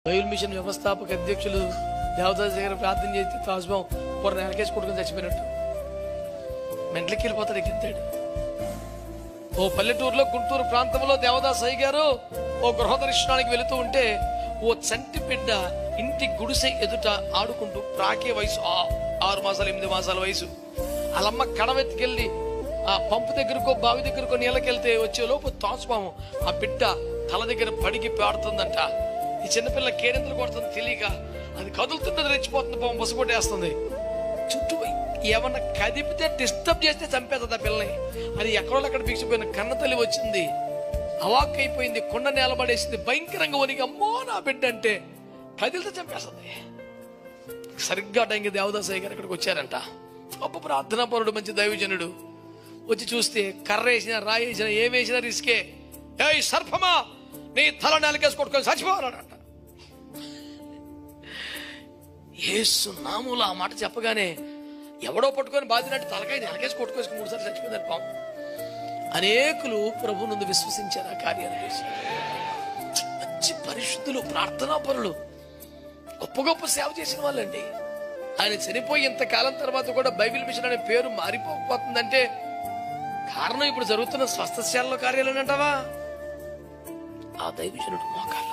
Bible machine వ్యవస్థాపక అధ్యక్షులు దేవదాస్ దగ్గర ప్రార్థన చేస్తే తాజ్బాం పొర నెలకేసి కొడుకుని చచ్చిపోయినట్టు మెంట్లకి వెళ్ళిపోతాడు, ఎక్కిస్తాడు. ఓ పల్లెటూరులో గుంటూరు ప్రాంతంలో దేవదాస్ అయ్య గారు ఓ గృహ దర్శనానికి వెళుతూ ఉంటే ఓ చంటి బిడ్డ ఇంటి గుడిసె ఎదుట ఆడుకుంటూ ప్రాకే వయసు 6 మాసాలు 8 మాసాల వయసు. వాళ్ళమ్మ కడవెత్తికెళ్ళి ఆ పంపు దగ్గరకో బావి దగ్గరకో నీళ్ళకెళ్తే వచ్చే లోపు తాచుపాము ఆ బిడ్డ తల దగ్గర పడికి పాడుతుందంట. ఈ చిన్నపిల్ల కేరింతలు కొడుతుంది తెలియక, అది కదులుతున్నది, రెచ్చిపోతుంది, పాము బసగొట్టేస్తుంది. చుట్టూ ఏమన్నా కదిపితే డిస్టర్బ్ చేస్తే చంపేస్తుంది ఆ పిల్లని. అది ఎక్కడో అక్కడ బిగిసిపోయిన కన్న తల్లి వచ్చింది, అవాక్ అయిపోయింది, కొండ నేలబడేసింది, భయంకరంగా వనికి అమ్మో నా బిడ్డ అంటే కదిలితే చంపేస్తుంది. సరిగ్గా టైంకి దేవదాసయ్య గారు ఇక్కడికి వచ్చారంట. గొప్ప ప్రార్థనాపరుడు, మంచి దైవజనుడు. వచ్చి చూస్తే కర్ర వేసినా రాయి వేసినా ఏమేసినా రిస్కే. ఏయ్ సర్పమా, నీ తల నెలకేసి కొట్టుకొని చచ్చిపోవాలన్నట. యేసు నామములో ఆ మాట చెప్పగానే ఎవడో పట్టుకొని బాధినట్టు తలకాయ నెలకేసి కొట్టుకొని 3 సార్లు చచ్చిపోయిందని పాము. అనేకులు ప్రభు నందు విశ్వసించారు, ఆ కార్యాలు చేసి. మంచి పరిశుద్ధులు, ప్రార్థనాపరులు, గొప్ప గొప్ప సేవ చేసిన వాళ్ళండి. ఆయన చనిపోయి ఇంతకాలం తర్వాత కూడా బైబిల్ మిషన్ అనే పేరు మారిపోతుందంటే కారణం ఇప్పుడు జరుగుతున్న స్వస్థశాలలో కార్యాలు అంటావా? ఆ దైవజనుడు మోకాళ్ళ